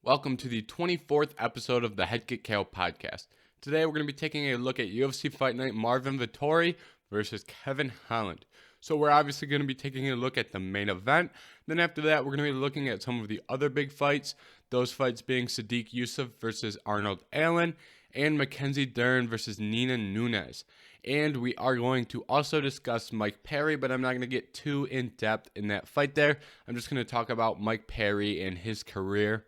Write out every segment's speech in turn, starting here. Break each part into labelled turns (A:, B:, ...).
A: Welcome to the 24th episode of the Head Kick KO podcast. Today we're going to be taking a look at UFC Fight Night Marvin Vettori versus Kevin Holland. So we're obviously going to be taking a look at the main event. Then after that we're going to be looking at some of the other big fights. Those fights being Sadiq Yusuf versus Arnold and Mackenzie Dern versus Nunes. And we are going to also discuss Mike Perry, but I'm not going to get too in-depth in that fight there. I'm just going to talk about Mike Perry and his career.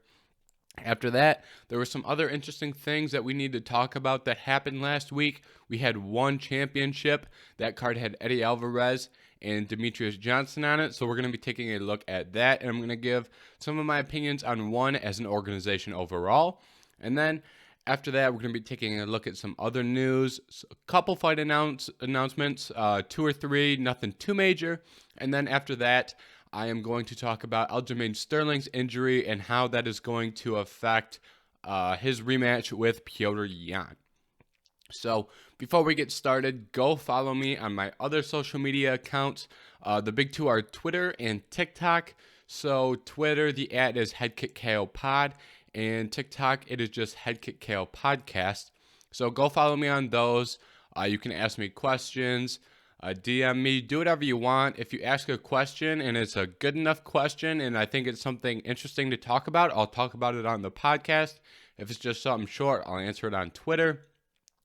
A: After that, there were some other interesting things that we need to talk about that happened last week. We had one championship. That card had Eddie Alvarez and Demetrius Johnson on it, so we're going to be taking a look at that, and I'm going to give some of my opinions on one as an organization overall. And then after that, we're going to be taking a look at some other news, a couple fight announcements, 2 or 3, nothing too major. And then after that, I am going to talk about Aljamain Sterling's injury and how that is going to affect his rematch with Petr Yan. So before we get started, go follow me on my other social media accounts. The big two are Twitter and TikTok. So Twitter, the @ is HeadKickKOPod, and TikTok, it is just HeadKickKO Podcast. So go follow me on those. You can ask me questions. DM me, do whatever you want. If you ask a question and it's a good enough question and I think it's something interesting to talk about, I'll talk about it on the podcast. If it's just something short, I'll answer it on Twitter.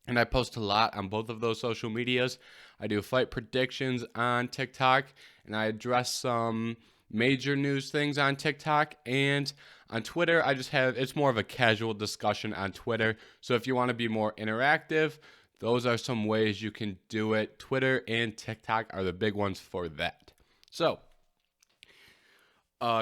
A: And I post a lot on both of those social medias. I do fight predictions on TikTok, and I address some major news things on TikTok. And on Twitter, it's more of a casual discussion on Twitter. So if you want to be more interactive, those are some ways you can do it. Twitter and TikTok are the big ones for that. So,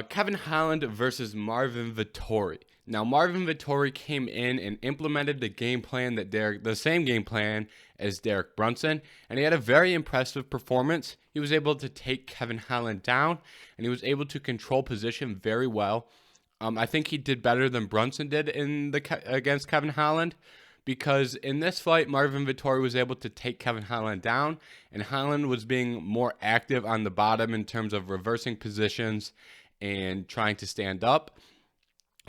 A: Kevin Holland versus Marvin Vettori. Now, Marvin Vettori came in and implemented the game plan the same game plan as Derek Brunson, and he had a very impressive performance. He was able to take Kevin Holland down, and he was able to control position very well. I think he did better than Brunson did against Kevin Holland, because in this fight, Marvin Vettori was able to take Kevin Holland down, and Holland was being more active on the bottom in terms of reversing positions and trying to stand up.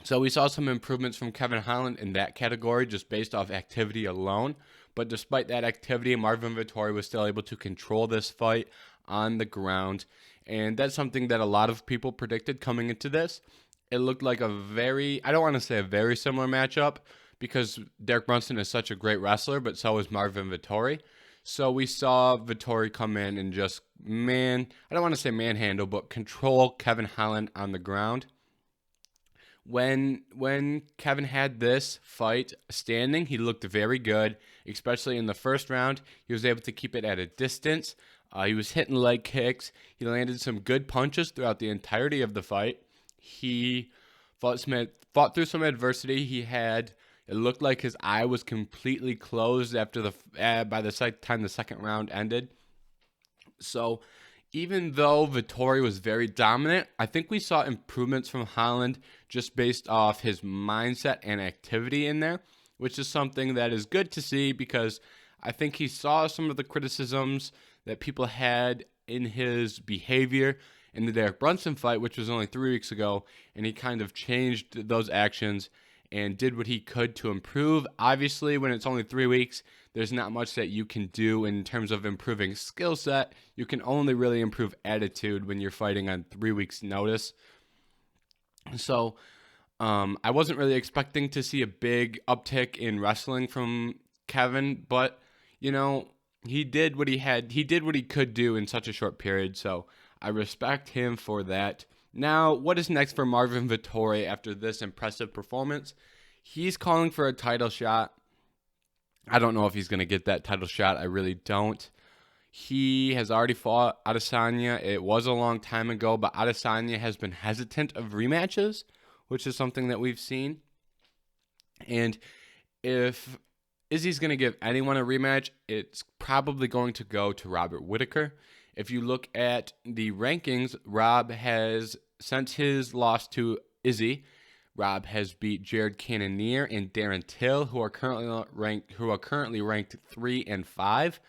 A: So we saw some improvements from Kevin Holland in that category just based off activity alone. But despite that activity, Marvin Vettori was still able to control this fight on the ground. And that's something that a lot of people predicted coming into this. It looked like I don't want to say a very similar matchup, because Derek Brunson is such a great wrestler, but so is Marvin Vettori. So we saw Vettori come in and just, I don't want to say manhandle, but control Kevin Holland on the ground. When Kevin had this fight standing, he looked very good, especially in the first round. He was able to keep it at a distance. He was hitting leg kicks. He landed some good punches throughout the entirety of the fight. He fought through some adversity. It looked like his eye was completely closed by the time the second round ended. So even though Vettori was very dominant, I think we saw improvements from Holland just based off his mindset and activity in there, which is something that is good to see, because I think he saw some of the criticisms that people had in his behavior in the Derek Brunson fight, which was only 3 weeks ago, and he kind of changed those actions and did what he could to improve. Obviously, when it's only 3 weeks, there's not much that you can do in terms of improving skill set. You can only really improve attitude when you're fighting on 3 weeks' notice. So I wasn't really expecting to see a big uptick in wrestling from Kevin, but he did what he could do in such a short period. So I respect him for that. Now, what is next for Marvin Vettori after this impressive performance? He's calling for a title shot. I don't know if he's going to get that title shot. I really don't. He has already fought Adesanya. It was a long time ago, but Adesanya has been hesitant of rematches, which is something that we've seen. And if Izzy's going to give anyone a rematch, it's probably going to go to Robert Whittaker. If you look at the rankings, Rob has, since his loss to Izzy, Rob has beat Jared Cannonier and Darren Till, who are currently ranked 3 and 5.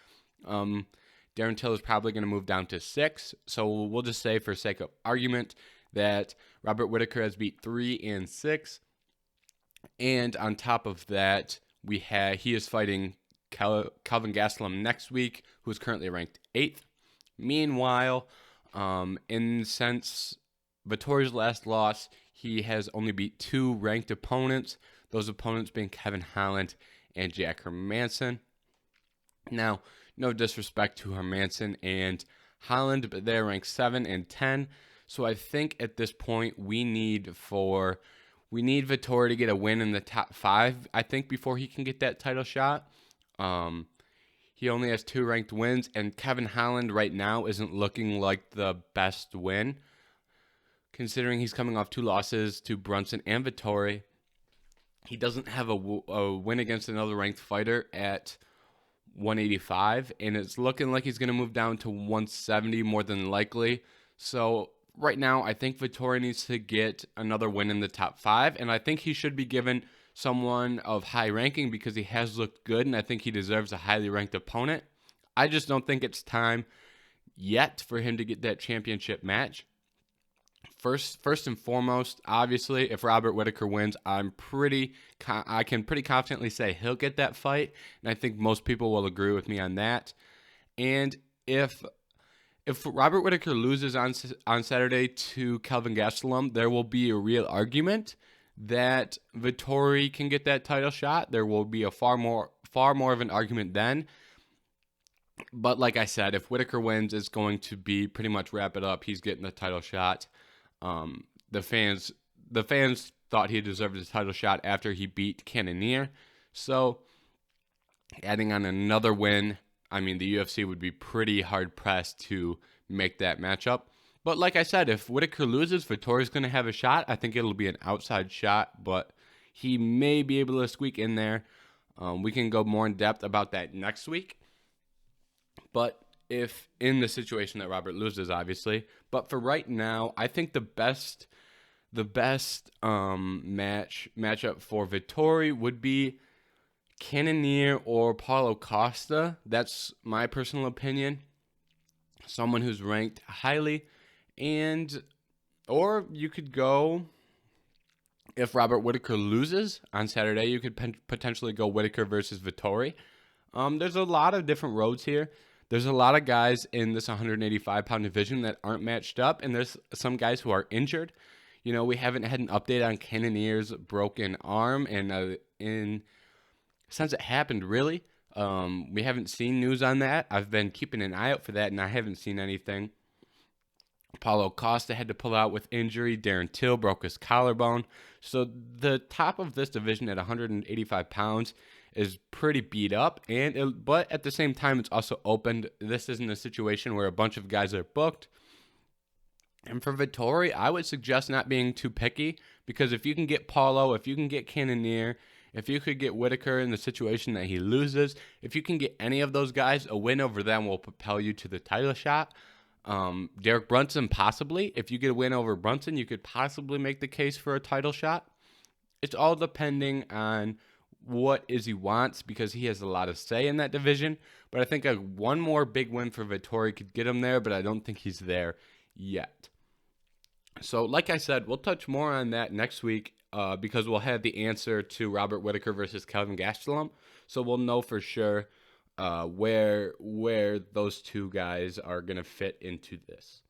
A: Darren Till is probably going to move down to 6. So we'll just say, for sake of argument, that Robert Whittaker has beat 3 and 6. And on top of that, he is fighting Kelvin Gastelum next week, who is currently ranked 8th. Meanwhile, since Vittori's last loss, he has only beat 2 ranked opponents, those opponents being Kevin Holland and Jack Hermansson. Now, no disrespect to Hermansson and Holland, but they're ranked 7 and 10. So I think at this point we need Vittori to get a win in the top 5, I think, before he can get that title shot. He only has 2 ranked wins, and Kevin Holland right now isn't looking like the best win, considering he's coming off 2 losses to Brunson and Vittori. He doesn't have a win against another ranked fighter at 185, and it's looking like he's going to move down to 170 more than likely. So right now, I think Vittori needs to get another win in the top 5, and I think he should be given someone of high ranking because he has looked good, and I think he deserves a highly ranked opponent. I just don't think it's time yet for him to get that championship match. First and foremost, obviously, if Robert Whittaker wins, I can pretty confidently say he'll get that fight, and I think most people will agree with me on that. And if Robert Whittaker loses on Saturday to Kelvin Gastelum, there will be a real argument that Vittori can get that title shot. There will be a far more of an argument then. But like I said, if Whittaker wins, it's going to be pretty much wrap it up. He's getting the title shot. The fans thought he deserved the title shot after he beat Cannonier. So adding on another win, I mean, the UFC would be pretty hard-pressed to make that matchup. But like I said, if Whittaker loses, Vittori's going to have a shot. I think it'll be an outside shot, but he may be able to squeak in there. We can go more in depth about that next week. But if in the situation that Robert loses, obviously. But for right now, I think the best matchup for Vittori would be Cannonier or Paulo Costa. That's my personal opinion. Someone who's ranked highly. Or you could go, if Robert Whittaker loses on Saturday, you could potentially go Whittaker versus Vittori. There's a lot of different roads here. There's a lot of guys in this 185-pound division that aren't matched up, and there's some guys who are injured. You know, we haven't had an update on Cannonier's broken arm, and since it happened, really, we haven't seen news on that. I've been keeping an eye out for that, and I haven't seen anything. Paulo Costa had to pull out with injury. Darren Till broke his collarbone. So the top of this division at 185 pounds is pretty beat up, but at the same time, it's also opened. This isn't a situation where a bunch of guys are booked. And for Vittori, I would suggest not being too picky, because if you can get Paulo, if you can get Cannonier, if you could get Whittaker in the situation that he loses, if you can get any of those guys, a win over them will propel you to the title shot. Derek Brunson, possibly. If you get a win over Brunson, you could possibly make the case for a title shot. It's all depending on what Izzy wants, because he has a lot of say in that division. But I think one more big win for Vittori could get him there, but I don't think he's there yet. So, like I said, we'll touch more on that next week, because we'll have the answer to Robert Whittaker versus Kelvin Gastelum. So we'll know for sure where those two guys are going to fit into this.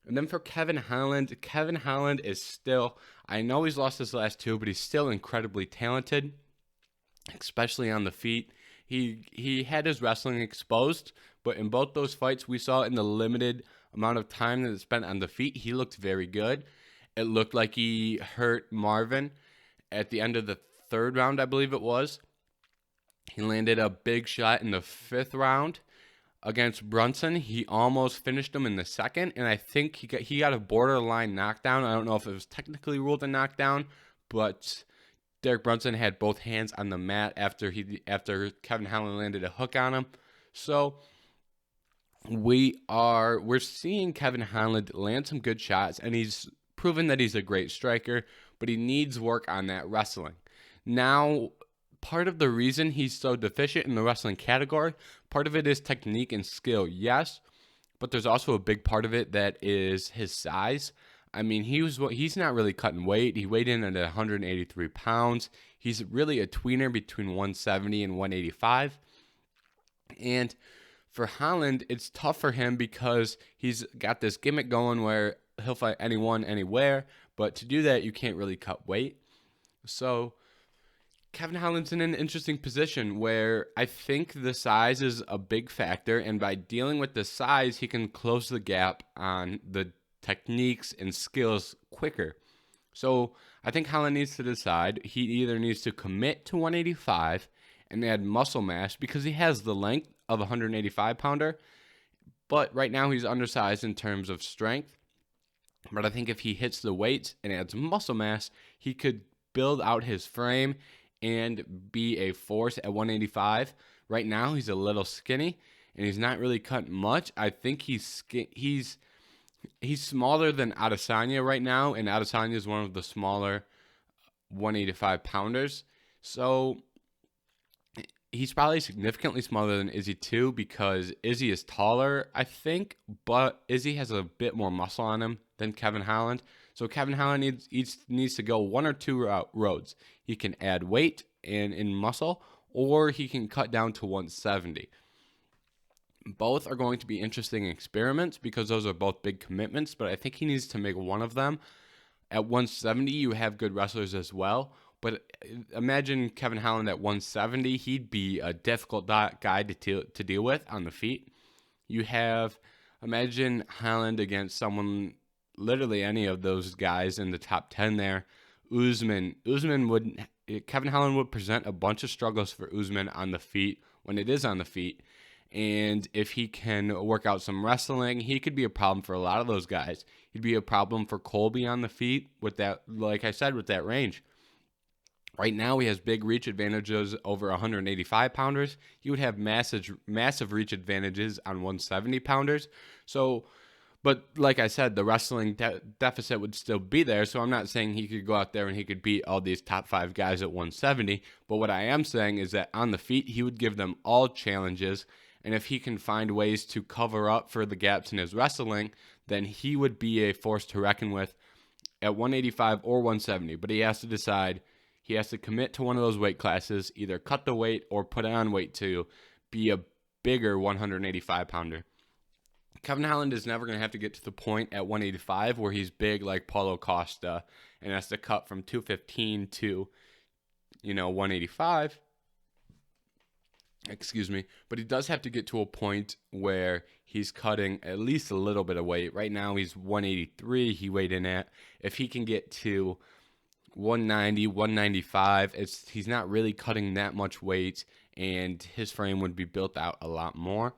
A: And then for Kevin Holland is still, I know he's lost his last 2, but he's still incredibly talented, especially on the feet. He had his wrestling exposed, but in both those fights we saw in the limited amount of time that it spent on the feet, he looked very good. It looked like he hurt Marvin at the end of the 3rd round, I believe it was. He landed a big shot in the 5th round against Brunson. He almost finished him in the 2nd, and I think he got a borderline knockdown. I don't know if it was technically ruled a knockdown, but Derek Brunson had both hands on the mat after Kevin Holland landed a hook on him. So we're seeing Kevin Holland land some good shots, and he's proven that he's a great striker, but he needs work on that wrestling. Now, part of the reason he's so deficient in the wrestling category, part of it is technique and skill, yes, but there's also a big part of it that is his size. I mean, he's not really cutting weight. He weighed in at 183 pounds. He's really a tweener between 170 and 185. And for Holland, it's tough for him because he's got this gimmick going where he'll fight anyone, anywhere. But to do that, you can't really cut weight. So Kevin Holland's in an interesting position where I think the size is a big factor. And by dealing with the size, he can close the gap on the techniques and skills quicker. So I think Holland needs to decide. He either needs to commit to 185 and add muscle mass because he has the length of a 185 pounder, but right now he's undersized in terms of strength. But I think if he hits the weights and adds muscle mass, he could build out his frame and be a force at 185. Right now he's a little skinny and he's not really cutting much. I think he's smaller than Adesanya right now, and Adesanya is one of the smaller 185 pounders. So he's probably significantly smaller than Izzy too, because Izzy is taller, I think, but Izzy has a bit more muscle on him than Kevin Holland. So Kevin Holland needs to go one or two roads. He can add weight and in muscle, or he can cut down to 170. Both are going to be interesting experiments because those are both big commitments, but I think he needs to make one of them. At 170, you have good wrestlers as well, but imagine Kevin Holland at 170. He'd be a difficult guy to deal with on the feet. Imagine Holland against someone, literally any of those guys in the top 10 there. Kevin Holland would present a bunch of struggles for Usman on the feet when it is on the feet. And if he can work out some wrestling, he could be a problem for a lot of those guys. He'd be a problem for Colby on the feet with that, like I said, with that range. Right now, he has big reach advantages over 185 pounders. He would have massive reach advantages on 170 pounders. So, but like I said, the wrestling deficit would still be there. So I'm not saying he could go out there and he could beat all these top 5 guys at 170. But what I am saying is that on the feet, he would give them all challenges. And if he can find ways to cover up for the gaps in his wrestling, then he would be a force to reckon with at 185 or 170. But he has to decide. He has to commit to one of those weight classes, either cut the weight or put on weight to be a bigger 185 pounder. Kevin Holland is never going to have to get to the point at 185 where he's big like Paulo Costa and has to cut from 215 to, 185. Excuse me. But he does have to get to a point where he's cutting at least a little bit of weight. Right now he's 183 he weighed in at. If he can get to 190, 195, he's not really cutting that much weight, and his frame would be built out a lot more.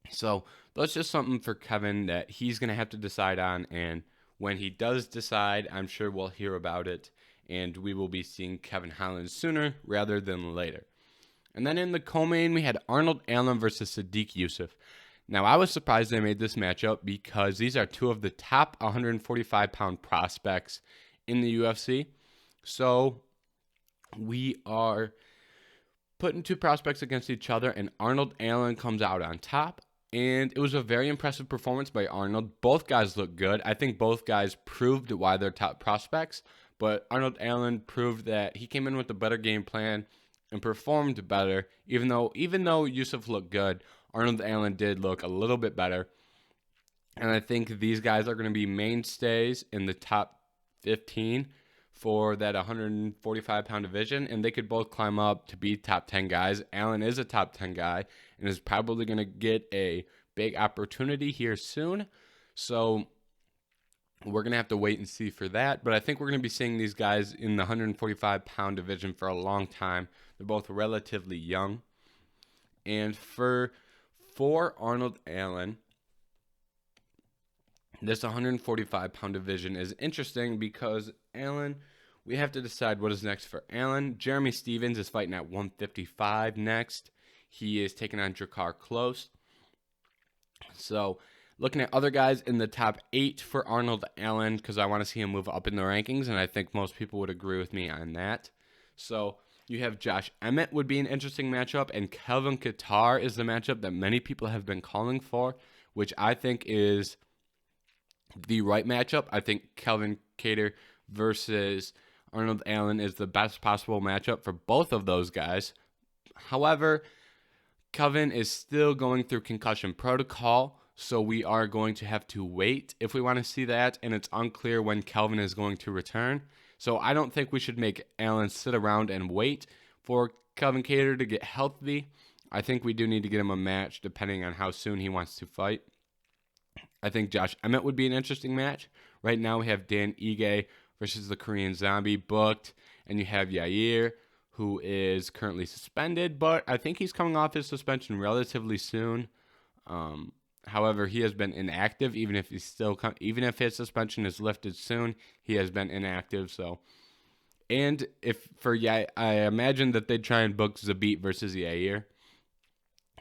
A: So that's just something for Kevin that he's going to have to decide on, and when he does decide, I'm sure we'll hear about it, and we will be seeing Kevin Holland sooner rather than later. And then in the co-main, we had Arnold Allen versus Sadiq Yusuf. Now, I was surprised they made this matchup because these are two of the top 145-pound prospects in the UFC. So we are putting two prospects against each other, and Arnold Allen comes out on top. And it was a very impressive performance by Arnold. Both guys look good. I think both guys proved why they're top prospects. But Arnold Allen proved that he came in with a better game plan and performed better. Even though Yusuf looked good, Arnold Allen did look a little bit better. And I think these guys are going to be mainstays in the top 15 for that 145-pound division, and they could both climb up to be top 10 guys. Allen is a top 10 guy and is probably going to get a big opportunity here soon. So we're going to have to wait and see for that. But I think we're going to be seeing these guys in the 145-pound division for a long time. They're both relatively young. And for Arnold Allen, this 145-pound division is interesting because Allen, we have to decide what is next for Allen. Jeremy Stephens is fighting at 155 next. He is taking on Drakkar Klose. So looking at other guys in the top 8 for Arnold Allen, because I want to see him move up in the rankings, and I think most people would agree with me on that. So you have Josh Emmett would be an interesting matchup, and Kelvin Kattar is the matchup that many people have been calling for, which I think is the right matchup. I think Kelvin Kattar versus Arnold Allen is the best possible matchup for both of those guys. However, Kelvin is still going through concussion protocol, so we are going to have to wait if we want to see that, and it's unclear when Kelvin is going to return. So I don't think we should make Allen sit around and wait for Kelvin Kattar to get healthy. I think we do need to get him a match depending on how soon he wants to fight. I think Josh Emmett would be an interesting match. Right now we have Dan Ige versus the Korean Zombie booked, and you have Yair, who is currently suspended, but I think he's coming off his suspension relatively soon. However, he has been inactive, even if his suspension is lifted soon, he has been inactive. So, and I imagine that they'd try and book Zabit versus Yair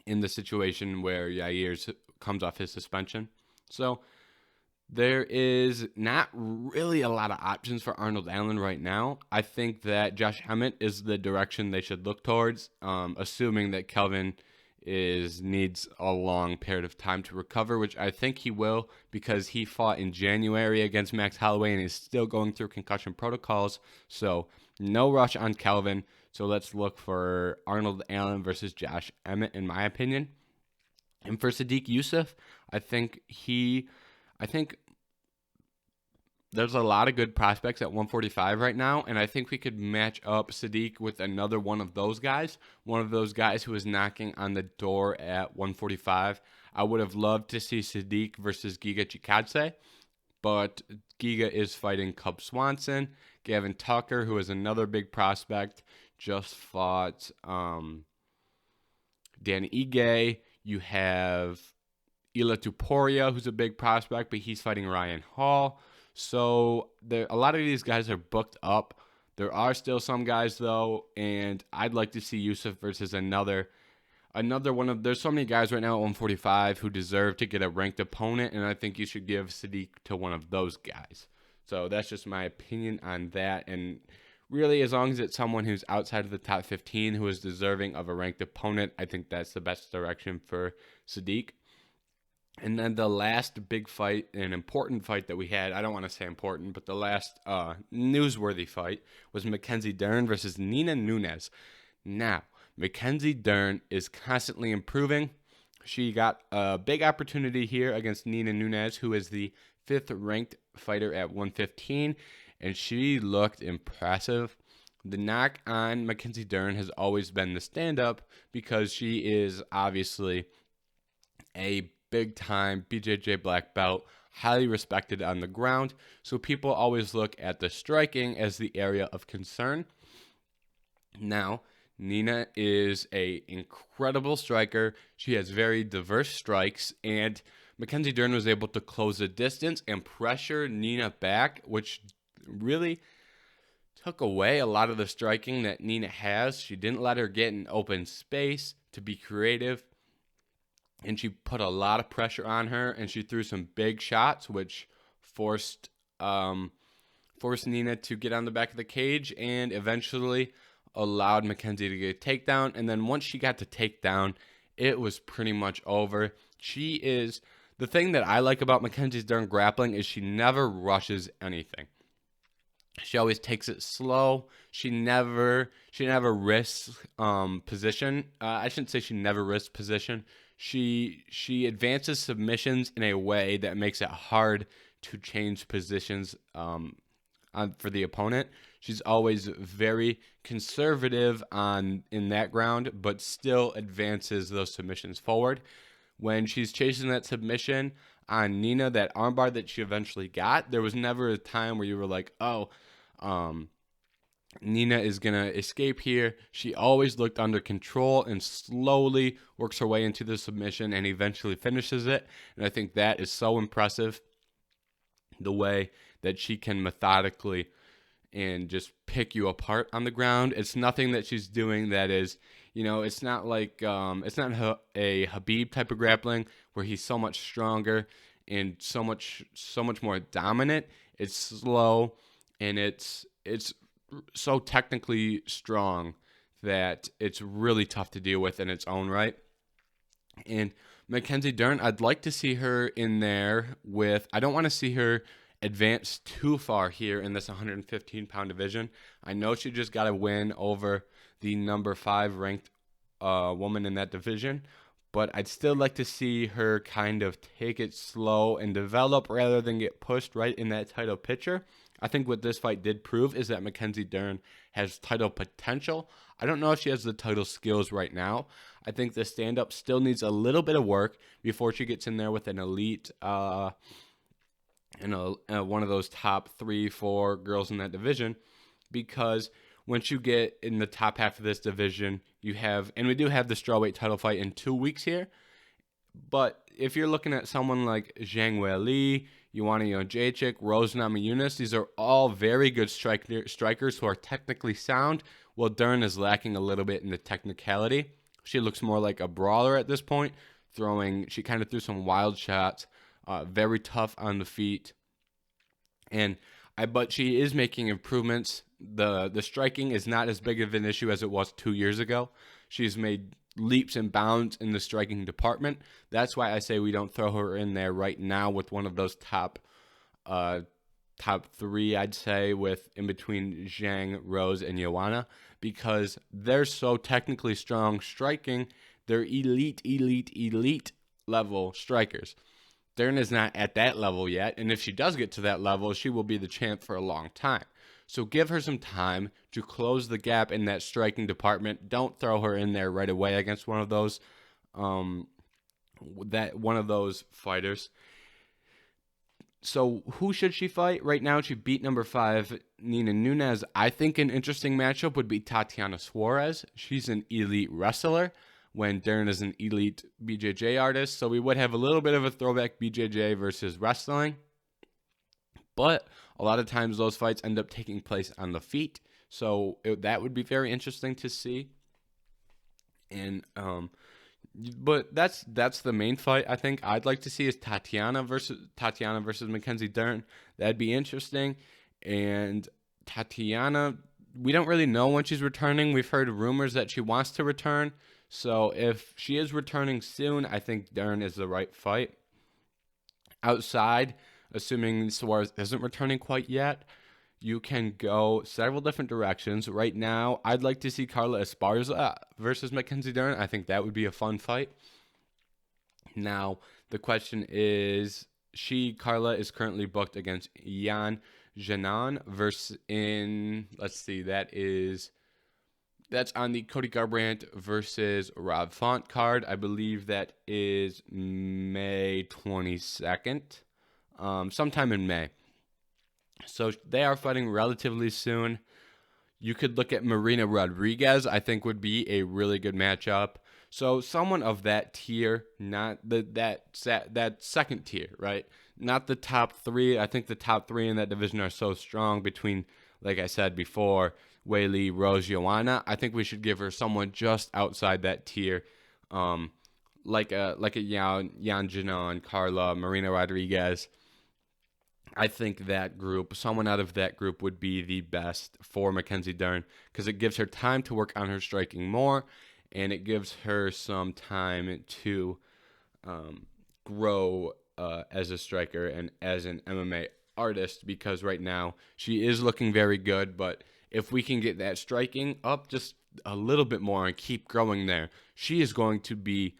A: in the situation where Yair comes off his suspension. So there is not really a lot of options for Arnold Allen right now. I think that Josh Emmett is the direction they should look towards, assuming that Kelvin needs a long period of time to recover, which I think he will, because he fought in January against Max Holloway and is still going through concussion protocols. So no rush on Kelvin. So let's look for Arnold Allen versus Josh Emmett, in my opinion. And for Sadiq Yusuf, I think there's a lot of good prospects at 145 right now, and I think we could match up Sadiq with another one of those guys who is knocking on the door at 145. I would have loved to see Sadiq versus Giga Chikadze, but Giga is fighting Cub Swanson. Gavin Tucker, who is another big prospect, just fought Dan Ige. You have Ila Tuporia, who's a big prospect, but he's fighting Ryan Hall. So a lot of these guys are booked up. There are still some guys, though, and I'd like to see Yusuf versus another one of. There's so many guys right now at 145 who deserve to get a ranked opponent, and I think you should give Sadiq to one of those guys. So that's just my opinion on that. And really, as long as it's someone who's outside of the top 15 who is deserving of a ranked opponent, I think that's the best direction for Sadiq. And then the last big fight, an important fight that we had, I don't want to say important, but the last newsworthy fight was Mackenzie Dern versus Nina Nunes. Now, Mackenzie Dern is constantly improving. She got a big opportunity here against Nina Nunes, who is the 5th ranked fighter at 115, and she looked impressive. The knock on Mackenzie Dern has always been the stand-up, because she is obviously a big-time BJJ black belt, highly respected on the ground, so people always look at the striking as the area of concern. Now, Nina is an incredible striker. She has very diverse strikes, and Mackenzie Dern was able to close the distance and pressure Nina back, which really took away a lot of the striking that Nina has. She didn't let her get in open space to be creative, and she put a lot of pressure on her, and she threw some big shots, which forced Nina to get on the back of the cage, and eventually allowed Mackenzie to get a takedown. And then once she got to takedown, it was pretty much over. The thing that I like about Mackenzie Dern grappling is she never rushes anything. She always takes it slow. She never risks position. I shouldn't say she never risks position. She advances submissions in a way that makes it hard to change positions for the opponent. She's always very conservative in that ground, but still advances those submissions forward. When she's chasing that submission on Nina, that armbar that she eventually got, there was never a time where you were like, Nina is going to escape here. She always looked under control and slowly works her way into the submission and eventually finishes it. And I think that is so impressive, the way that she can methodically and just pick you apart on the ground. It's nothing that she's doing that is, it's not like, it's not a Khabib type of grappling where he's so much stronger and so much more dominant. It's slow, and it's so technically strong that it's really tough to deal with in its own right. And Mackenzie Dern, I'd like to see her in there with, I don't want to see her advance too far here in this 115-pound division. I know she just got a win over the number 5 ranked woman in that division, but I'd still like to see her kind of take it slow and develop rather than get pushed right in that title picture. I think what this fight did prove is that Mackenzie Dern has title potential. I don't know if she has the title skills right now. I think the stand-up still needs a little bit of work before she gets in there with an elite, one of those top 3-4 girls in that division, because once you get in the top half of this division, you have, and we do have the strawweight title fight in 2 weeks here, but if you're looking at someone like Zhang Weili, Joanna Jędrzejczyk, Rose Namajunas, these are all very good strikers who are technically sound, while Dern is lacking a little bit in the technicality. She looks more like a brawler at this point, she kind of threw some wild shots, very tough on the feet, but she is making improvements. The striking is not as big of an issue as it was 2 years ago. She's made leaps and bounds in the striking department. That's why I say we don't throw her in there right now with one of those top 3, I'd say, with in between Zhang, Rose, and Joanna, because they're so technically strong striking. They're elite level strikers. Dern is not at that level yet, and if she does get to that level, she will be the champ for a long time. So give her some time to close the gap in that striking department. Don't throw her in there right away against one of those fighters. So who should she fight? Right now, she beat number 5, Nina Nunes. I think an interesting matchup would be Tatiana Suarez. She's an elite wrestler, when Dern is an elite BJJ artist. So we would have a little bit of a throwback BJJ versus wrestling. But a lot of times those fights end up taking place on the feet. So that would be very interesting to see. And but that's the main fight I think I'd like to see is Tatiana versus Mackenzie Dern. That'd be interesting. And Tatiana, we don't really know when she's returning. We've heard rumors that she wants to return. So if she is returning soon, I think Dern is the right fight. Outside, assuming Suarez isn't returning quite yet, you can go several different directions. Right now, I'd like to see Carla Esparza versus Mackenzie Dern. I think that would be a fun fight. Now, the question is, Carla is currently booked against Yan Xiaonan versus that's on the Cody Garbrandt versus Rob Font card. I believe that is May 22nd, sometime in May. So they are fighting relatively soon. You could look at Marina Rodriguez, I think would be a really good matchup. So someone of that tier, not that second tier, right? Not the top 3. I think the top 3 in that division are so strong between, like I said before, Weili, Rose, Joanna. I think we should give her someone just outside that tier, like a Yan Xiaonan, Carla, Marina Rodriguez. I think that group, someone out of that group would be the best for Mackenzie Dern, because it gives her time to work on her striking more, and it gives her some time to grow as a striker and as an MMA artist, because right now she is looking very good, but if we can get that striking up just a little bit more and keep growing there, she is going to be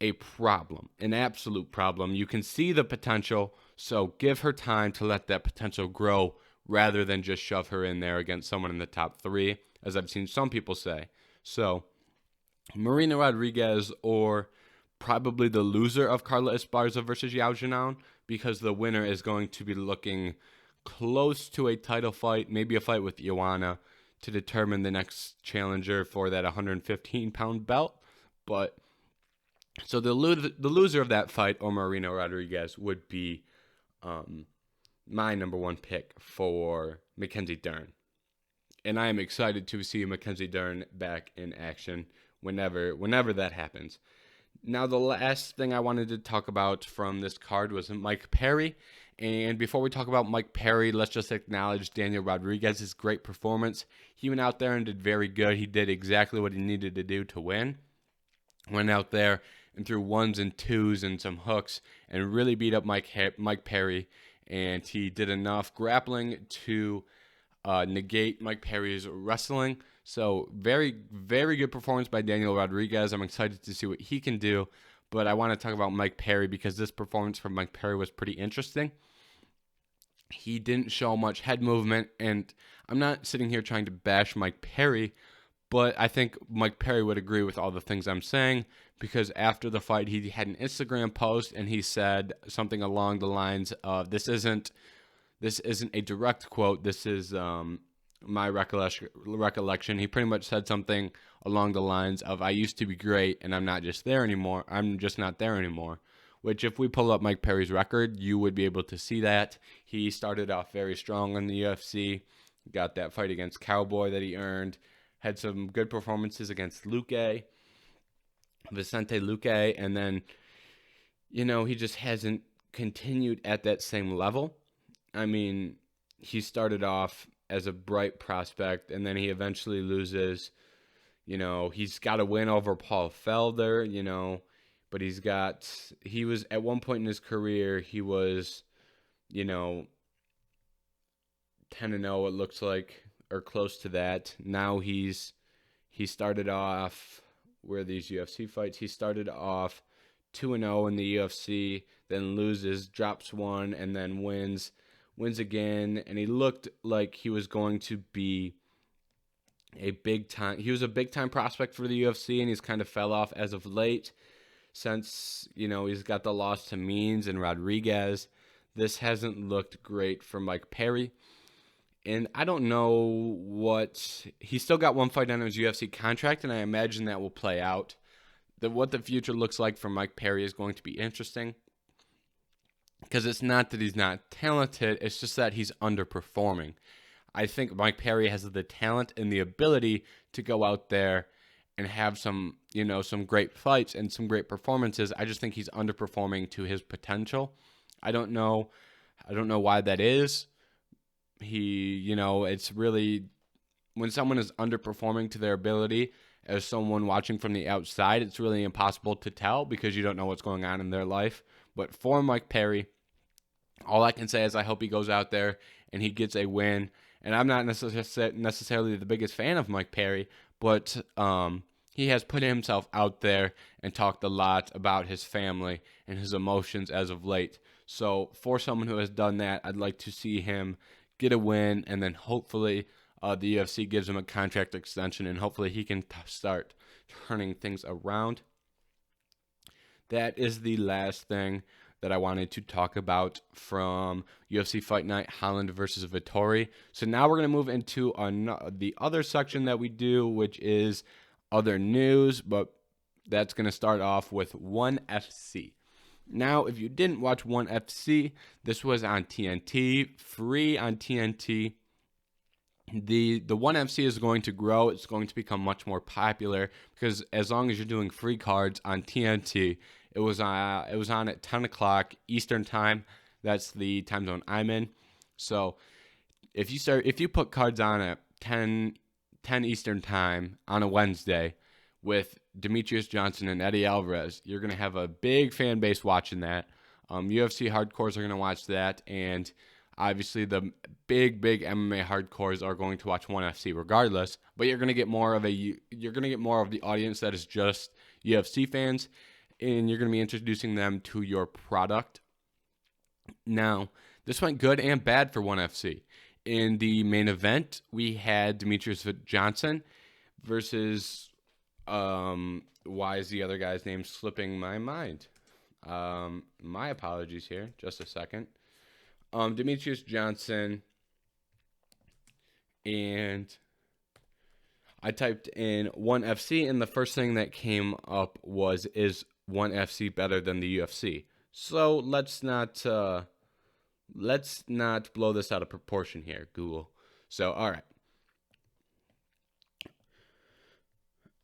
A: a problem, an absolute problem. You can see the potential, so give her time to let that potential grow rather than just shove her in there against someone in the top 3, as I've seen some people say. So Marina Rodriguez, or probably the loser of Carla Esparza versus Yao Xiaonan, because the winner is going to be looking close to a title fight, maybe a fight with Joanna to determine the next challenger for that 115-pound belt. But so the loser of that fight, or Marina Rodriguez, would be my number 1 pick for Mackenzie Dern. And I am excited to see Mackenzie Dern back in action whenever that happens. Now, the last thing I wanted to talk about from this card was Mike Perry. And before we talk about Mike Perry, let's just acknowledge Daniel Rodriguez's great performance. He went out there and did very good. He did exactly what he needed to do to win. Went out there and threw ones and twos and some hooks and really beat up Mike Perry. And he did enough grappling to negate Mike Perry's wrestling. So very, very good performance by Daniel Rodriguez. I'm excited to see what he can do. But I want to talk about Mike Perry because this performance from Mike Perry was pretty interesting. He didn't show much head movement, and I'm not sitting here trying to bash Mike Perry, but I think Mike Perry would agree with all the things I'm saying, because after the fight, he had an Instagram post, and he said something along the lines of, this isn't a direct quote, this is my recollection. He pretty much said something along the lines of, I used to be great, and I'm not just there anymore. I'm just not there anymore. Which, if we pull up Mike Perry's record, you would be able to see that. He started off very strong in the UFC, got that fight against Cowboy that he earned, had some good performances against Vicente Luque, and then, he just hasn't continued at that same level. I mean, he started off as a bright prospect, and then he eventually loses. He's got a win over Paul Felder, but he was, at one point in his career, he was, 10-0, it looks like, or close to that. Now he started off, where these UFC fights, he started off 2-0 in the UFC, then loses, drops one, and then wins again, and he looked like he was going to be he was a big time prospect for the UFC, and he's kind of fell off as of late. Since, he's got the loss to Means and Rodriguez, this hasn't looked great for Mike Perry. And I don't know he's still got one fight on his UFC contract, and I imagine that will play out. What the future looks like for Mike Perry is going to be interesting. Because it's not that he's not talented, it's just that he's underperforming. I think Mike Perry has the talent and the ability to go out there and have some great fights and some great performances. I just think he's underperforming to his potential. I don't know why that is. It's really, when someone is underperforming to their ability, as someone watching from the outside, it's really impossible to tell because you don't know what's going on in their life. But for Mike Perry, all I can say is I hope he goes out there and he gets a win. And I'm not necessarily the biggest fan of Mike Perry, but he has put himself out there and talked a lot about his family and his emotions as of late. So for someone who has done that, I'd like to see him get a win, and then hopefully the UFC gives him a contract extension, and hopefully he can start turning things around. That is the last thing that I wanted to talk about from UFC Fight Night, Holland versus Vittori. So now we're going to move into the other section that we do, which is other news, but that's going to start off with ONE FC. Now, if you didn't watch ONE FC, this was on TNT, free on TNT. The ONE FC is going to grow. It's going to become much more popular because as long as you're doing free cards on TNT, it was on at 10 o'clock Eastern time. That's the time zone I'm in. So if you put cards on at 10 Eastern time on a Wednesday with Demetrius Johnson and Eddie Alvarez, you're going to have a big fan base watching that. UFC hardcores are going to watch that, and obviously the big MMA hardcores are going to watch ONE FC regardless. But you're going to get more of the audience that is just UFC fans, and you're going to be introducing them to your product. Now, this went good and bad for ONE FC. In the main event, we had Demetrius Johnson versus why is the other guy's name slipping my mind? My apologies here. Just a second. Demetrius Johnson, and I typed in ONE FC, and the first thing that came up was, is ONE FC better than the UFC? So let's not blow this out of proportion here, Google. So, all right.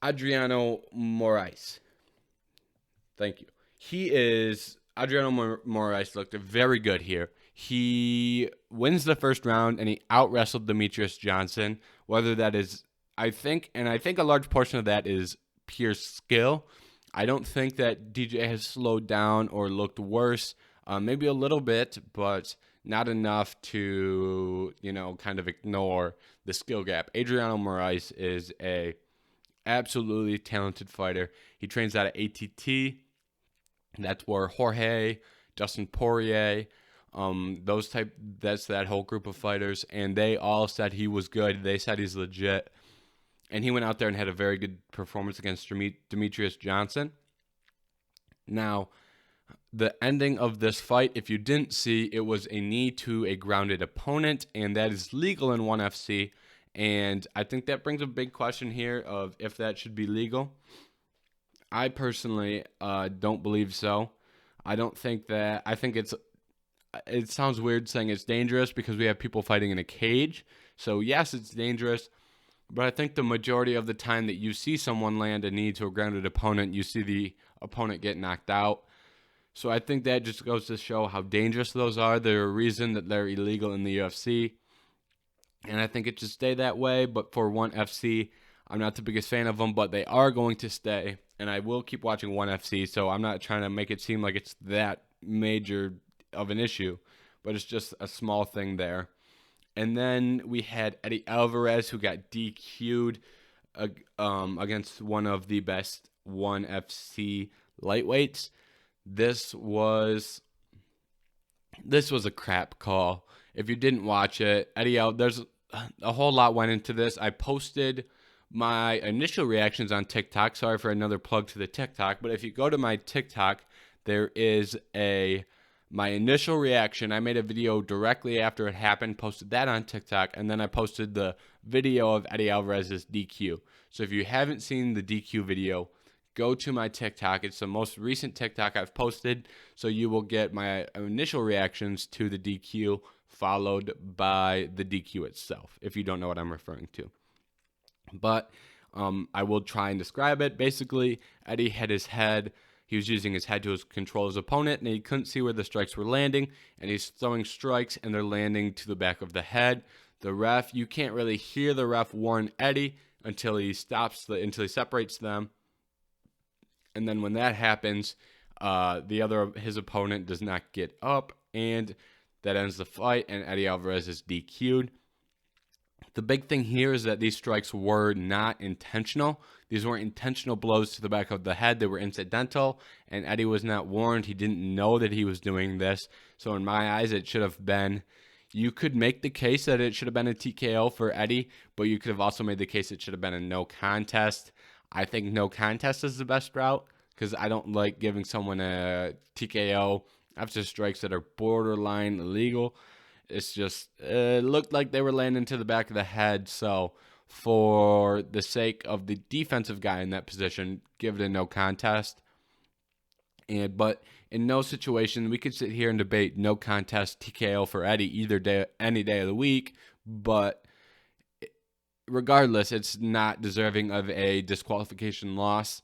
A: Adriano Moraes. Thank you. Adriano Moraes looked very good here. He wins the first round, and he out-wrestled Demetrius Johnson. Whether that is, I think a large portion of that is pure skill. I don't think that DJ has slowed down or looked worse. Maybe a little bit, but not enough to, kind of ignore the skill gap. Adriano Moraes is a absolutely talented fighter. He trains out of ATT. That's where Jorge, Dustin Poirier, that's that whole group of fighters, and they all said he was good. They said he's legit. And he went out there and had a very good performance against Demetrius Johnson. Now, the ending of this fight, if you didn't see, it was a knee to a grounded opponent, and that is legal in ONE FC. And I think that brings a big question here of if that should be legal. I personally don't believe so. I don't think that. I think it sounds weird saying it's dangerous because we have people fighting in a cage. So yes, it's dangerous. But I think the majority of the time that you see someone land a knee to a grounded opponent, you see the opponent get knocked out. So I think that just goes to show how dangerous those are. They're a reason that they're illegal in the UFC. And I think it should stay that way. But for ONE FC, I'm not the biggest fan of them, but they are going to stay. And I will keep watching ONE FC, so I'm not trying to make it seem like it's that major of an issue. But it's just a small thing there. And then we had Eddie Alvarez, who got DQ'd against one of the best ONE FC lightweights. This was a crap call. If you didn't watch it, there's a whole lot went into this. I posted my initial reactions on TikTok. Sorry for another plug to the TikTok, but if you go to my TikTok, there is my initial reaction. I made a video directly after it happened, posted that on TikTok, and then I posted the video of Eddie Alvarez's DQ. So if you haven't seen the DQ video, go to my TikTok. It's the most recent TikTok I've posted, so you will get my initial reactions to the DQ followed by the DQ itself, if you don't know what I'm referring to. But I will try and describe it. Basically, Eddie had his head. He was using his head to control his opponent, and he couldn't see where the strikes were landing, and he's throwing strikes, and they're landing to the back of the head. The ref, you can't really hear the ref warn Eddie until he separates them. And then when that happens, his opponent does not get up, and that ends the fight, and Eddie Alvarez is DQ'd. The big thing here is that these strikes were not intentional. These weren't intentional blows to the back of the head. They were incidental, and Eddie was not warned. He didn't know that he was doing this. So in my eyes, it should have been, you could make the case that it should have been a TKO for Eddie, but you could have also made the case it should have been a no contest. I think no contest is the best route because I don't like giving someone a TKO after strikes that are borderline illegal. It's just, it looked like they were landing to the back of the head. So for the sake of the defensive guy in that position, give it a no contest. But in no situation, we could sit here and debate no contest TKO for Eddie any day of the week. But regardless, it's not deserving of a disqualification loss.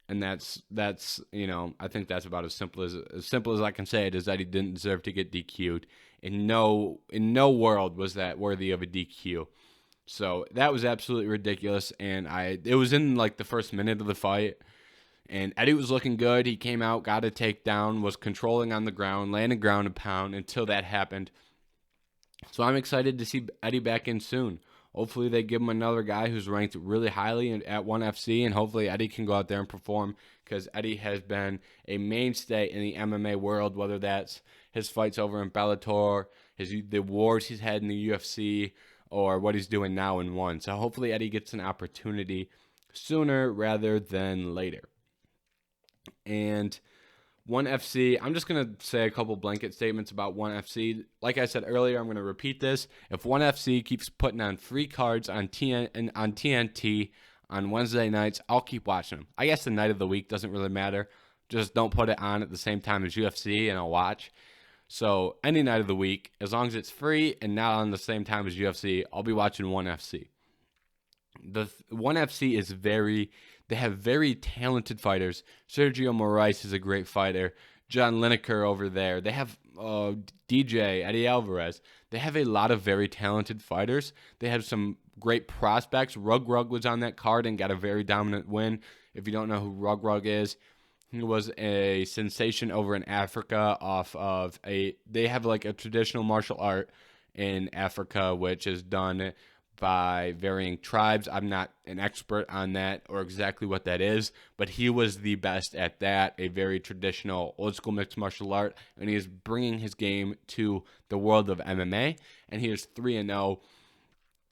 A: And that's I think that's about as simple as I can say it, is that he didn't deserve to get DQ'd. In no world was that worthy of a DQ. So that was absolutely ridiculous. And it was in like the first minute of the fight, and Eddie was looking good. He came out, got a takedown, was controlling on the ground, landing ground and pound until that happened. So I'm excited to see Eddie back in soon. Hopefully they give him another guy who's ranked really highly at ONE FC, and hopefully Eddie can go out there and perform, because Eddie has been a mainstay in the MMA world, whether that's his fights over in Bellator, the wars he's had in the UFC, or what he's doing now in ONE. So hopefully Eddie gets an opportunity sooner rather than later. And ONE FC, I'm just going to say a couple blanket statements about ONE FC. Like I said earlier, I'm going to repeat this. If ONE FC keeps putting on free cards on TNT on Wednesday nights, I'll keep watching them. I guess the night of the week doesn't really matter. Just don't put it on at the same time as UFC and I'll watch. So any night of the week, as long as it's free and not on the same time as UFC, I'll be watching ONE FC. The ONE FC is they have very talented fighters. Sergio Moraes is a great fighter. John Lineker over there. They have DJ, Eddie Alvarez. They have a lot of very talented fighters. They have some great prospects. Rug was on that card and got a very dominant win. If you don't know who Rug is, He was a sensation over in Africa they have like a traditional martial art in Africa, which is done by varying tribes. I'm not an expert on that or exactly what that is, but he was the best at that, a very traditional old school mixed martial art, and he is bringing his game to the world of MMA, and he is 3-0.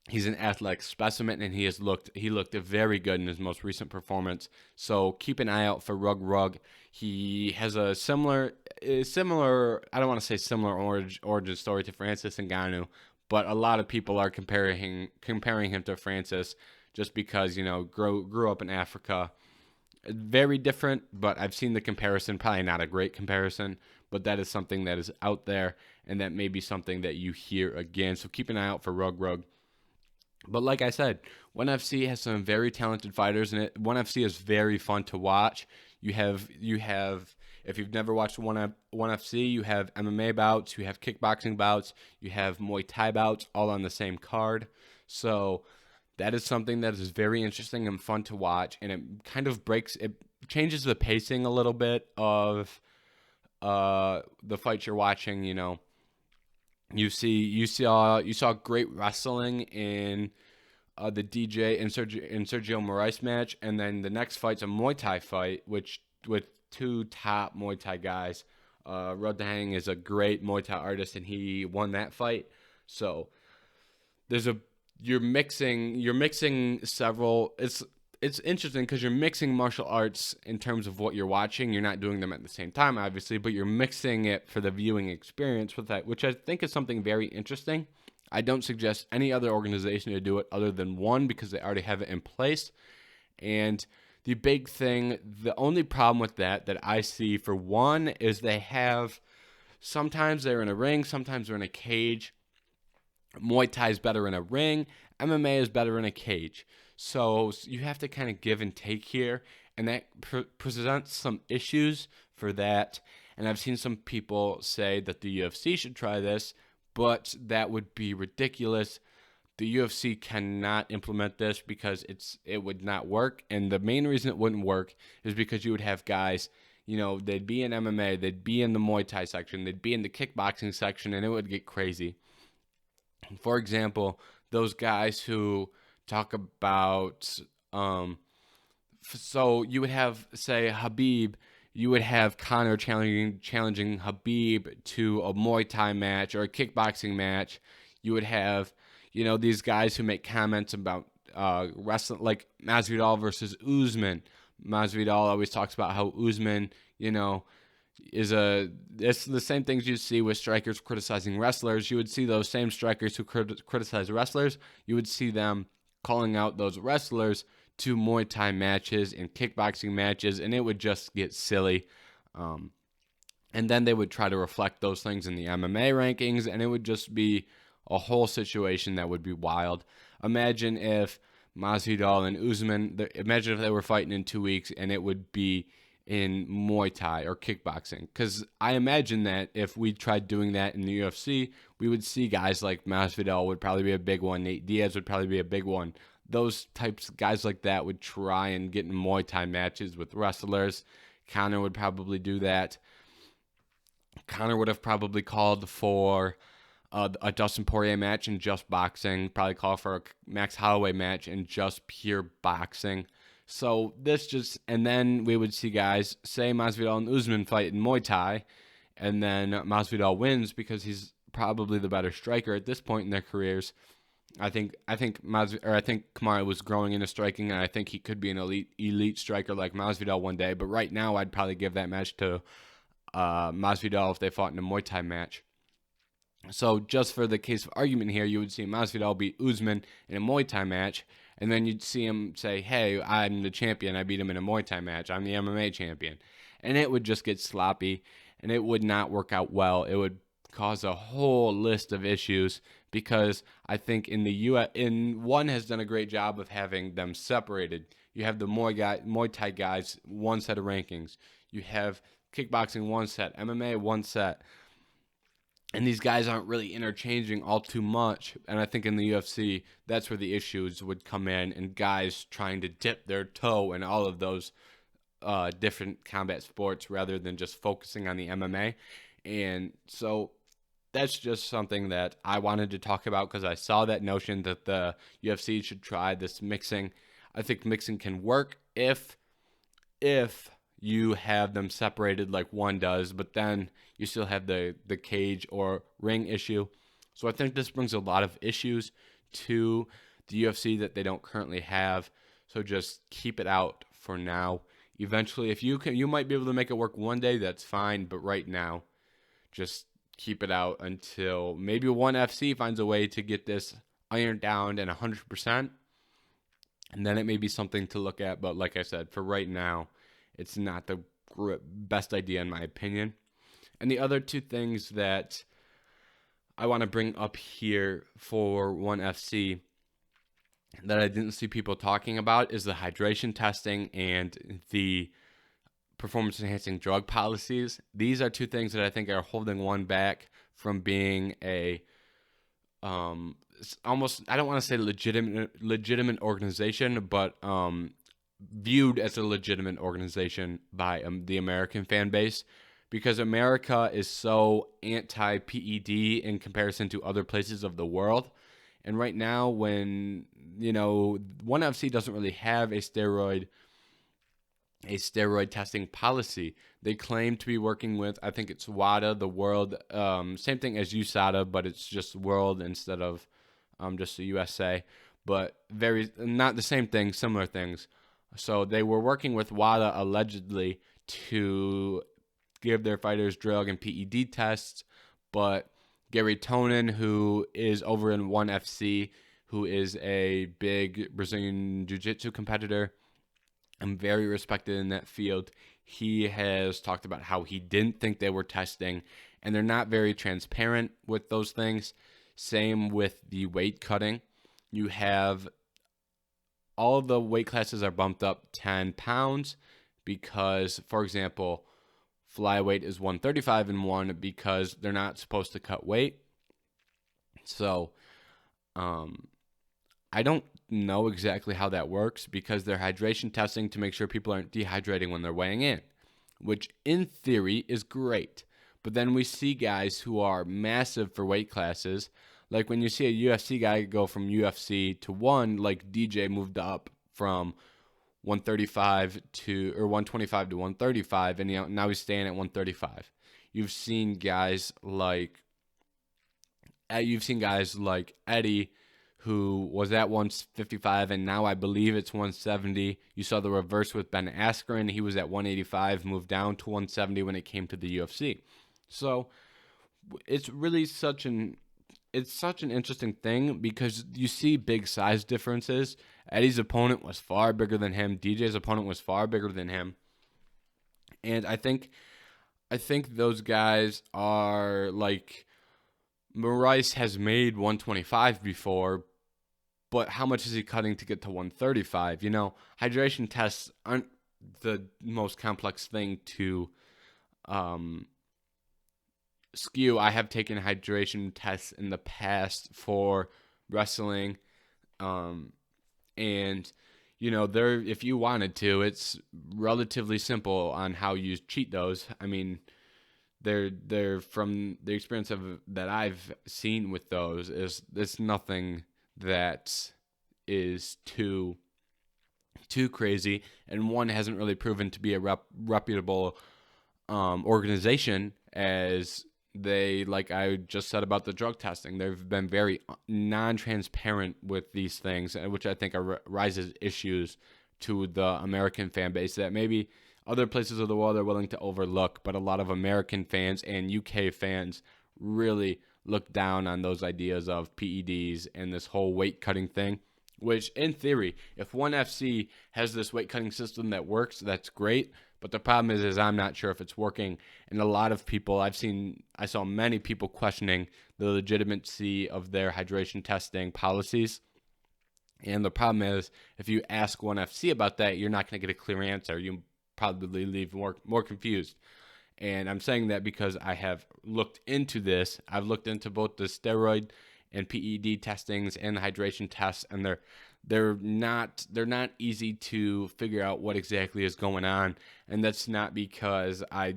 A: He's an athletic specimen, and he looked very good in his most recent performance. So keep an eye out for Rug. He has a similar. I don't want to say similar origin story to Francis Ngannou, but a lot of people are comparing him to Francis just because grew up in Africa. Very different, but I've seen the comparison. Probably not a great comparison, but that is something that is out there, and that may be something that you hear again. So keep an eye out for Rug. But like I said, ONE FC has some very talented fighters, and ONE FC is very fun to watch. You have if you've never watched ONE FC, you have MMA bouts, you have kickboxing bouts, you have Muay Thai bouts, all on the same card. So that is something that is very interesting and fun to watch, and it changes the pacing a little bit of the fights you're watching. You saw great wrestling in the DJ and Sergio Moraes match, and then the next fight's a Muay Thai fight, with two top Muay Thai guys. Road to Hang is a great Muay Thai artist, and he won that fight. So you're mixing several. It's interesting because you're mixing martial arts in terms of what you're watching. You're not doing them at the same time, obviously, but you're mixing it for the viewing experience with that, which I think is something very interesting. I don't suggest any other organization to do it other than ONE because they already have it in place. And the only problem with that I see for ONE is sometimes they're in a ring, sometimes they're in a cage. Muay Thai is better in a ring. MMA is better in a cage. So you have to kind of give and take here, and that presents some issues for that. And I've seen some people say that the UFC should try this, but that would be ridiculous. The UFC cannot implement this because it would not work. And the main reason it wouldn't work is because you would have guys, they'd be in MMA, they'd be in the Muay Thai section, they'd be in the kickboxing section, and it would get crazy. For example, those guys who talk about, so you would have, say, Khabib, you would have Conor challenging Khabib to a Muay Thai match or a kickboxing match. You would have, these guys who make comments about wrestling, like Masvidal versus Usman. Masvidal always talks about how Usman, it's the same things you see with strikers criticizing wrestlers. You would see those same strikers who criticize wrestlers. You would see them calling out those wrestlers to Muay Thai matches and kickboxing matches, and it would just get silly. And then they would try to reflect those things in the MMA rankings, and it would just be a whole situation that would be wild. Imagine if Masvidal and Usman, imagine if they were fighting in 2 weeks, and it would be in Muay Thai or kickboxing. Because I imagine that if we tried doing that in the UFC, we would see guys like Masvidal would probably be a big one. Nate Diaz would probably be a big one. Those types of guys like that would try and get in Muay Thai matches with wrestlers. Conor would probably do that. Conor would have probably called for a Dustin Poirier match in just boxing. Probably call for a Max Holloway match in just pure boxing. So and then we would see guys, say Masvidal and Usman fight in Muay Thai, and then Masvidal wins because he's probably the better striker at this point in their careers. I think Kamaru was growing into striking, and I think he could be an elite striker like Masvidal one day. But right now, I'd probably give that match to Masvidal if they fought in a Muay Thai match. So just for the case of argument here, you would see Masvidal beat Usman in a Muay Thai match, and then you'd see him say, hey, I'm the champion. I beat him in a Muay Thai match. I'm the MMA champion. And it would just get sloppy, and it would not work out well. It would cause a whole list of issues because I think in the U.S., ONE has done a great job of having them separated. You have the Muay Thai guys, one set of rankings. You have kickboxing, one set. MMA, one set. And these guys aren't really interchanging all too much. And I think in the UFC, that's where the issues would come in, and guys trying to dip their toe in all of those different combat sports rather than just focusing on the MMA. And so that's just something that I wanted to talk about because I saw that notion that the UFC should try this mixing. I think mixing can work if you have them separated like one does, but then you still have the cage or ring issue. So I think this brings a lot of issues to the UFC that they don't currently have. So just keep it out for now. Eventually, if you can, you might be able to make it work one day. That's fine, but right now, just keep it out until maybe ONE FC finds a way to get this ironed down and 100%, and then it may be something to look at. But like I said, for right now, it's not the best idea in my opinion. And the other two things that I want to bring up here for ONE FC that I didn't see people talking about is the hydration testing and the performance enhancing drug policies. These are two things that I think are holding ONE back from being a almost, I don't want to say legitimate organization, but viewed as a legitimate organization by the American fan base, because America is so anti-PED in comparison to other places of the world. And right now, when, ONE FC doesn't really have a steroid testing policy. They claim to be working with, I think it's WADA, the world, same thing as USADA, but it's just world instead of just the USA. But not the same thing, similar things. So they were working with WADA allegedly to give their fighters drug and PED tests, but Gary Tonin, who is over in ONE FC, who is a big Brazilian Jiu-Jitsu competitor, I'm very respected in that field. He has talked about how he didn't think they were testing, and they're not very transparent with those things. Same with the weight cutting. You have all of the weight classes are bumped up 10 pounds because, for example, flyweight is 135 in ONE because they're not supposed to cut weight. So, I don't know exactly how that works because they're hydration testing to make sure people aren't dehydrating when they're weighing in, which in theory is great. But then we see guys who are massive for weight classes, like when you see a UFC guy go from UFC to ONE, like DJ moved up from 135 to, or 125 to 135, and now he's staying at 135. You've seen guys like Eddie, who was at 155, and now I believe it's 170. You saw the reverse with Ben Askren. He was at 185, moved down to 170 when it came to the UFC. So it's really such an interesting thing because you see big size differences. Eddie's opponent was far bigger than him. DJ's opponent was far bigger than him. And I think those guys are like, Maurice has made 125 before, but how much is he cutting to get to 135? Hydration tests aren't the most complex thing to skew. I have taken hydration tests in the past for wrestling, and there, if you wanted to, it's relatively simple on how you cheat those. I mean, they're from the experience that I've seen with those, is it's nothing that is too crazy, and ONE hasn't really proven to be a reputable organization, as they, like I just said about the drug testing, they've been very non-transparent with these things, which I think raises issues to the American fan base that maybe other places of the world are willing to overlook, but a lot of American fans and UK fans really look down on those ideas of PEDs and this whole weight cutting thing, which in theory, if ONE FC has this weight cutting system that works, that's great. But the problem is I'm not sure if it's working. And a lot of people I saw many people questioning the legitimacy of their hydration testing policies. And the problem is, if you ask ONE FC about that, you're not going to get a clear answer. You probably leave more confused. And I'm saying that because I have looked into this. I've looked into both the steroid and PED testings and the hydration tests, and they're not easy to figure out what exactly is going on, and that's not because I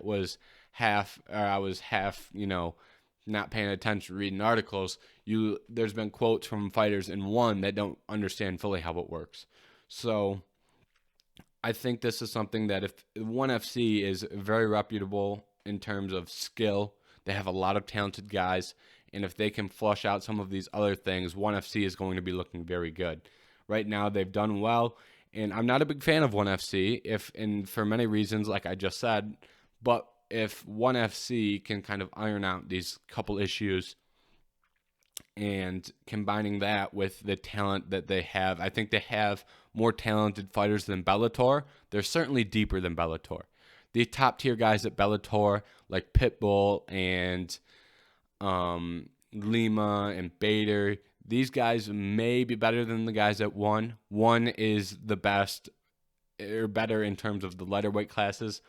A: was half not paying attention reading articles. There's been quotes from fighters in one that don't understand fully how it works. So I think this is something that if ONE FC is very reputable in terms of skill, they have a lot of talented guys, and if they can flush out some of these other things, ONE FC is going to be looking very good. Right now, they've done well, and I'm not a big fan of ONE FC, and for many reasons, like I just said, but if ONE FC can kind of iron out these couple issues and combining that with the talent that they have, I think they have more talented fighters than Bellator. They're certainly deeper than Bellator. The top tier guys at Bellator, like Pitbull and Lima and Bader, these guys may be better than the guys at ONE. ONE is the best, or better in terms of the lighter weight classes.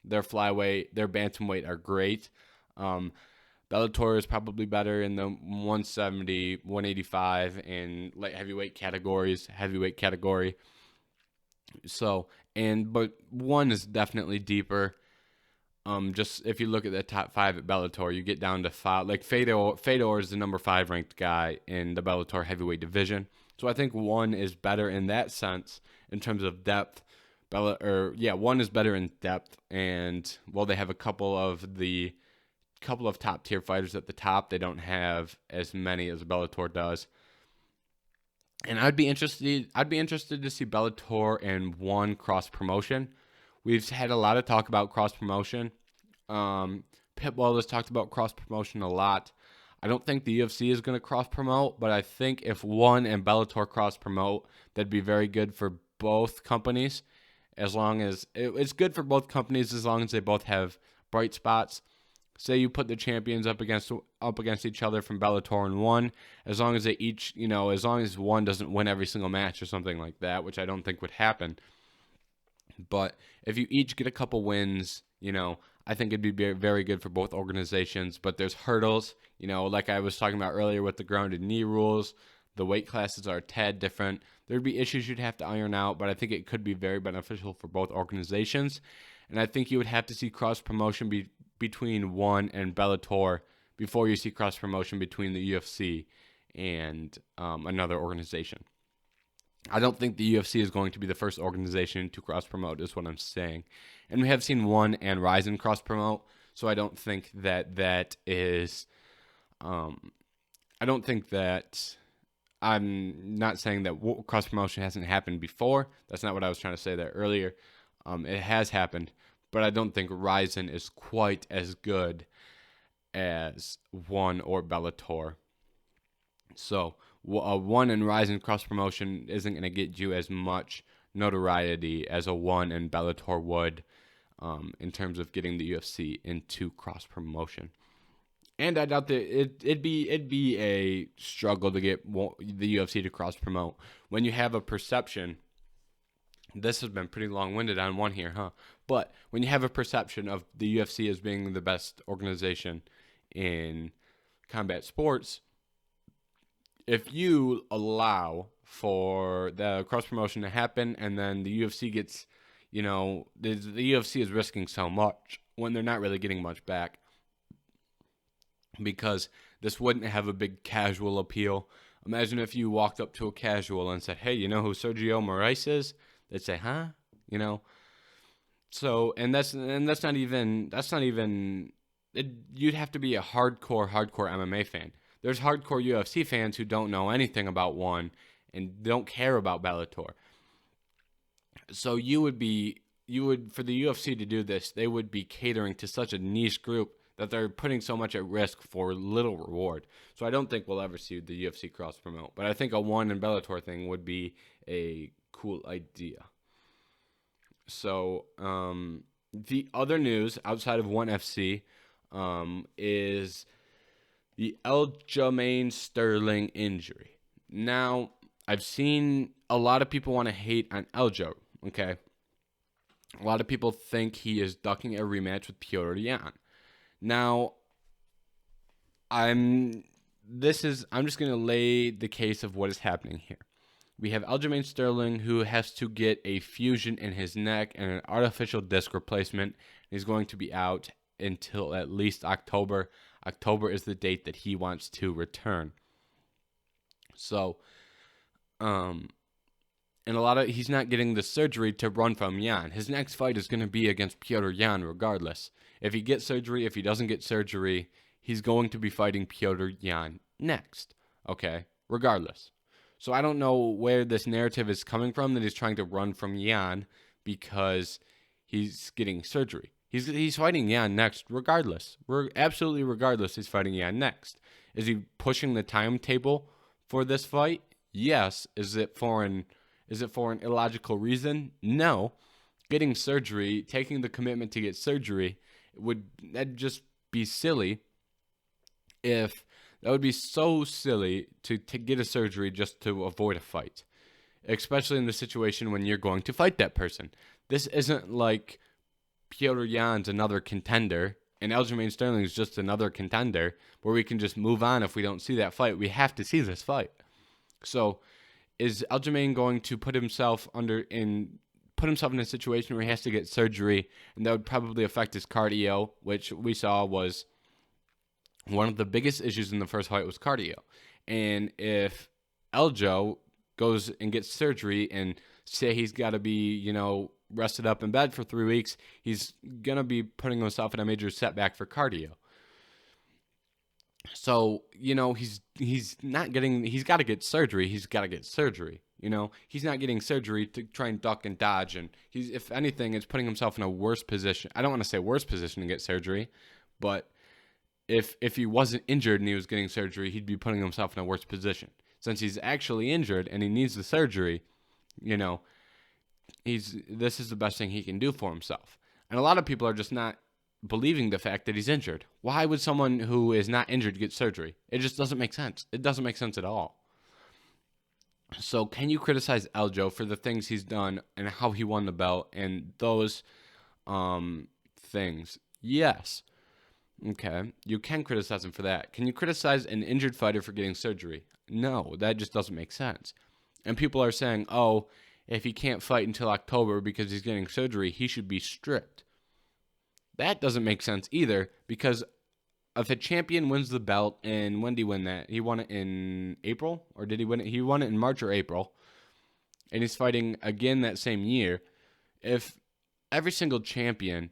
A: Their flyweight, their bantamweight are great. Bellator is probably better in the 170, 185, and light heavyweight category. So, but ONE is definitely deeper. Just if you look at the top 5 at Bellator, you get down to 5. Like Fedor is the number 5 ranked guy in the Bellator heavyweight division. So I think ONE is better in that sense in terms of depth. ONE is better in depth, and they have a couple of top tier fighters at the top. They don't have as many as Bellator does. And I'd be interested to see Bellator and ONE cross promotion. We've had a lot of talk about cross promotion. Pitbull has talked about cross promotion a lot. I don't think the UFC is going to cross promote, but I think if ONE and Bellator cross promote, that'd be very good for both companies. As long as it's good for both companies, as long as they both have bright spots. Say you put the champions up against each other from Bellator and ONE, as long as they each, as long as ONE doesn't win every single match or something like that, which I don't think would happen. But if you each get a couple wins, I think it'd be very good for both organizations. But there's hurdles, like I was talking about earlier with the grounded knee rules. The weight classes are a tad different. There'd be issues you'd have to iron out, but I think it could be very beneficial for both organizations. And I think you would have to see cross-promotion between ONE and Bellator before you see cross-promotion between the UFC and another organization. I don't think the UFC is going to be the first organization to cross-promote, is what I'm saying. And we have seen ONE and Rizin cross-promote, so I don't think that is... I don't think that... I'm not saying that cross-promotion hasn't happened before. That's not what I was trying to say there earlier. It has happened, but I don't think Rizin is quite as good as ONE or Bellator. So ONE and Rizin cross-promotion isn't going to get you as much notoriety as a ONE and Bellator would in terms of getting the UFC into cross-promotion. And I doubt that it'd be a struggle to get the UFC to cross promote when you have a perception. This has been pretty long-winded on ONE here, huh? But when you have a perception of the UFC as being the best organization in combat sports, if you allow for the cross promotion to happen, and then the UFC gets, the UFC is risking so much when they're not really getting much back. Because this wouldn't have a big casual appeal. Imagine if you walked up to a casual and said, "Hey, you know who Sergio Moraes is?" They'd say, "Huh?" So, and that's not even. You'd have to be a hardcore MMA fan. There's hardcore UFC fans who don't know anything about ONE and don't care about Bellator. So for the UFC to do this, they would be catering to such a niche group that they're putting so much at risk for little reward. So I don't think we'll ever see the UFC cross-promote. But I think a ONE and Bellator thing would be a cool idea. So the other news outside of ONE FC is the Aljamain Sterling injury. Now, I've seen a lot of people want to hate on Aljo, okay? A lot of people think he is ducking a rematch with Petr Yan. Now, I'm just going to lay the case of what is happening here. We have Aljamain Sterling, who has to get a fusion in his neck and an artificial disc replacement. He's going to be out until at least October. October is the date that he wants to return. So, and he's not getting the surgery to run from Jan. His next fight is going to be against Petr Yan regardless. If he gets surgery, if he doesn't get surgery, he's going to be fighting Petr Yan next. Okay, regardless. So I don't know where this narrative is coming from that he's trying to run from Yan because he's getting surgery. He's fighting Yan next regardless. Absolutely regardless, he's fighting Yan next. Is he pushing the timetable for this fight? Yes. Is it for an illogical reason? No. Getting surgery, taking the commitment to get surgery, that'd just be silly. That would be so silly to get a surgery just to avoid a fight, especially in the situation when you're going to fight that person. This isn't like Petr Yan's another contender and Aljamain Sterling is just another contender where we can just move on if we don't see that fight. We have to see this fight. So is Aljamain going to put himself in a situation where he has to get surgery, and that would probably affect his cardio, which we saw was one of the biggest issues in the first fight was cardio. And if Aljo goes and gets surgery and say he's got to be, rested up in bed for 3 weeks, he's going to be putting himself in a major setback for cardio. So, he's got to get surgery. He's got to get surgery. He's not getting surgery to try and duck and dodge. And if anything, it's putting himself in a worse position. I don't want to say worse position to get surgery, but if he wasn't injured and he was getting surgery, he'd be putting himself in a worse position. Since he's actually injured and he needs the surgery, this is the best thing he can do for himself. And a lot of people are just not believing the fact that he's injured. Why would someone who is not injured get surgery? It just doesn't make sense. It doesn't make sense at all. So can you criticize Aljo for the things he's done and how he won the belt and those things? Yes. Okay, you can criticize him for that. Can you criticize an injured fighter for getting surgery? No, that just doesn't make sense. And people are saying, oh, if he can't fight until October because he's getting surgery, he should be stripped. That doesn't make sense either, because if a champion wins the belt, and when did he win that? He won it in April? Or did he win it? He won it in March or April. And he's fighting again that same year. If every single champion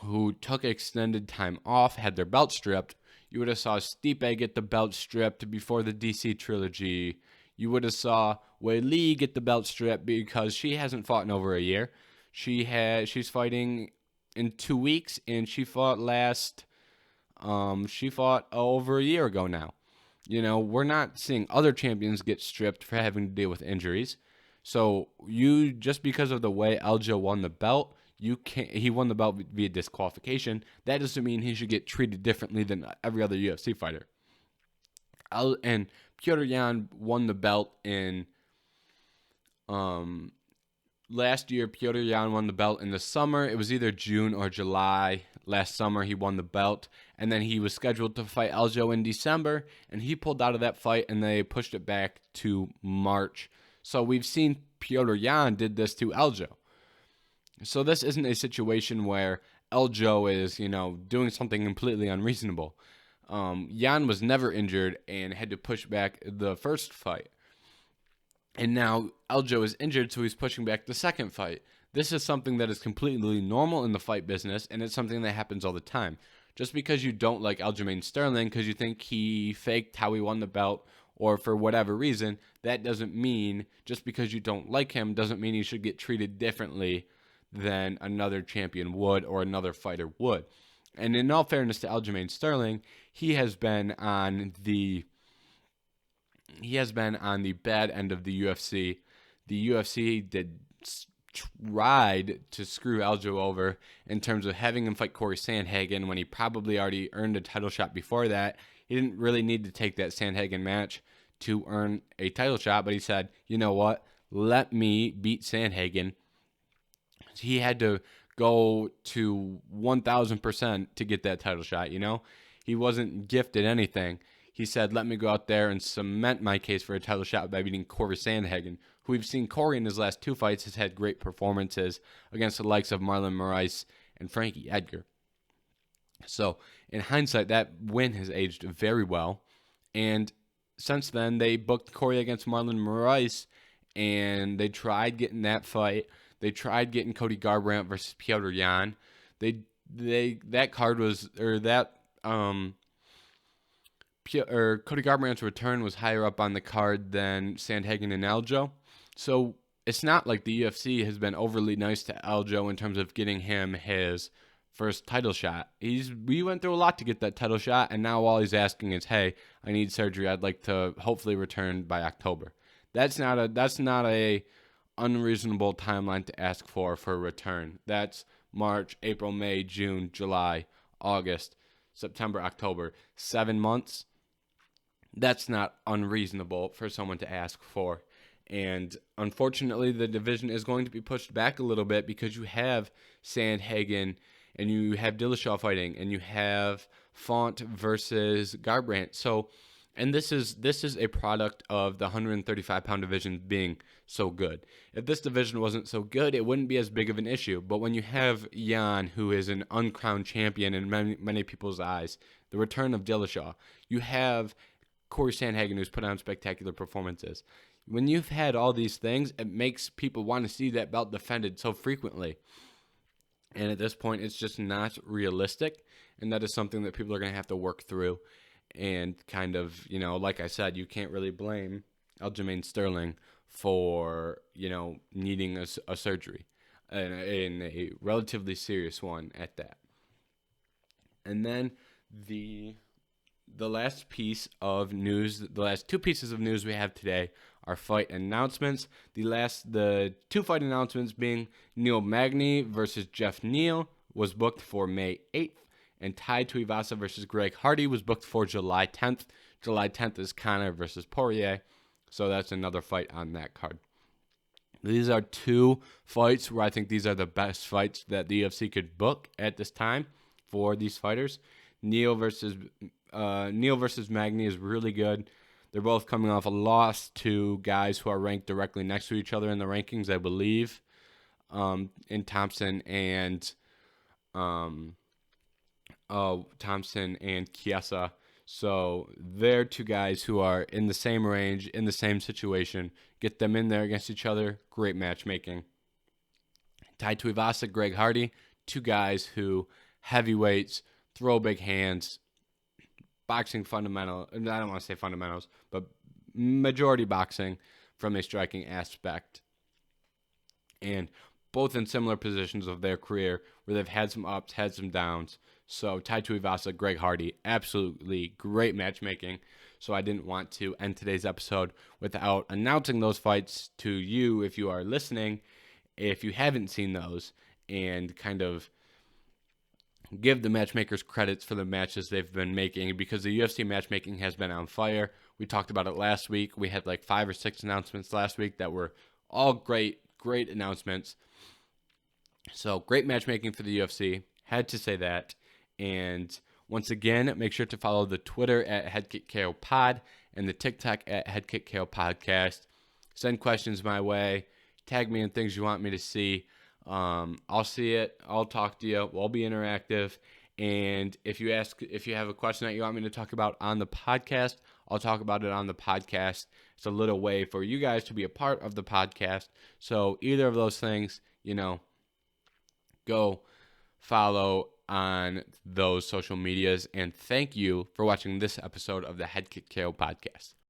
A: who took extended time off had their belt stripped, you would have saw Stipe get the belt stripped before the DC trilogy. You would have saw Wei Li get the belt stripped because she hasn't fought in over a year. She's fighting in 2 weeks, and she fought over a year ago now. We're not seeing other champions get stripped for having to deal with injuries. So just because of the way Aljo won the belt, he won the belt via disqualification. That doesn't mean he should get treated differently than every other UFC fighter. And Petr Yan won the belt in last year. Petr Yan won the belt in the summer. It was either June or July. Last summer he won the belt, and then he was scheduled to fight Aljo in December, and he pulled out of that fight, and they pushed it back to March. So we've seen Petr Yan did this to Aljo. So this isn't a situation where Aljo is, doing something completely unreasonable. Yan was never injured and had to push back the first fight. And now Aljo is injured, so he's pushing back the second fight. This is something that is completely normal in the fight business, and it's something that happens all the time. Just because you don't like Aljamain Sterling because you think he faked how he won the belt, or for whatever reason, that doesn't mean, just because you don't like him, doesn't mean he should get treated differently than another champion would or another fighter would. And in all fairness to Aljamain Sterling, he has been on the bad end of the UFC. The UFC tried to screw Aljo over in terms of having him fight Corey Sandhagen when he probably already earned a title shot before that. He didn't really need to take that Sandhagen match to earn a title shot, but he said, you know what, let me beat Sandhagen. He had to go to 1,000% to get that title shot, He wasn't gifted anything. He said, "Let me go out there and cement my case for a title shot by beating Corey Sandhagen, who we've seen Corey in his last 2 fights has had great performances against the likes of Marlon Moraes and Frankie Edgar." So, in hindsight, that win has aged very well. And since then, they booked Corey against Marlon Moraes, and they tried getting that fight. They tried getting Cody Garbrandt versus Petr Yan. That card was, Cody Garbrandt's return was higher up on the card than Sandhagen and Aljo. So it's not like the UFC has been overly nice to Aljo in terms of getting him his first title shot. We went through a lot to get that title shot, and now all he's asking is, "Hey, I need surgery. I'd like to hopefully return by October." That's not a unreasonable timeline to ask for a return. That's March, April, May, June, July, August, September, October. 7 months. That's not unreasonable for someone to ask for. And unfortunately, the division is going to be pushed back a little bit because you have Sandhagen and you have Dillashaw fighting and you have Font versus Garbrandt. So, and this is a product of the 135-pound division being so good. If this division wasn't so good, it wouldn't be as big of an issue. But when you have Yan, who is an uncrowned champion in many people's eyes, the return of Dillashaw, you have Corey Sandhagen, who's put on spectacular performances. When you've had all these things, it makes people want to see that belt defended so frequently. And at this point, it's just not realistic. And that is something that people are going to have to work through. And kind of, like I said, you can't really blame Aljamain Sterling for, needing a surgery. And a relatively serious one at that. And then the last piece of news, the last 2 pieces of news we have today are fight announcements. The 2 fight announcements being Neil Magny versus Jeff Neal was booked for May 8th, and Tai Tuivasa versus Greg Hardy was booked for July 10th. July 10th is Conor versus Poirier, so that's another fight on that card. These are 2 fights where I think these are the best fights that the UFC could book at this time for these fighters. Neal versus Magny is really good. They're both coming off a loss to guys who are ranked directly next to each other in the rankings, I believe, in Thompson and Chiesa. So they're 2 guys who are in the same range, in the same situation. Get them in there against each other. Great matchmaking. Tai Tuivasa, Greg Hardy, 2 guys who heavyweights, throw big hands, boxing fundamental. I don't want to say fundamentals, but majority boxing from a striking aspect. And both in similar positions of their career where they've had some ups, had some downs. So Tai Tuivasa, Greg Hardy, absolutely great matchmaking. So I didn't want to end today's episode without announcing those fights to you if you are listening, if you haven't seen those, and kind of give the matchmakers credits for the matches they've been making, because the UFC matchmaking has been on fire. We talked about it last week. We had like 5 or 6 announcements last week that were all great announcements. So great matchmaking for the UFC. Had to say that. And once again, make sure to follow the Twitter at HeadkickKOPod and the TikTok at HeadkickKOPodcast. Send questions my way. Tag me in things you want me to see. I'll see it. I'll talk to you. We'll be interactive. And if you have a question that you want me to talk about on the podcast, I'll talk about it on the podcast. It's a little way for you guys to be a part of the podcast. So either of those things, go follow on those social medias. And thank you for watching this episode of the Head Kick KO podcast.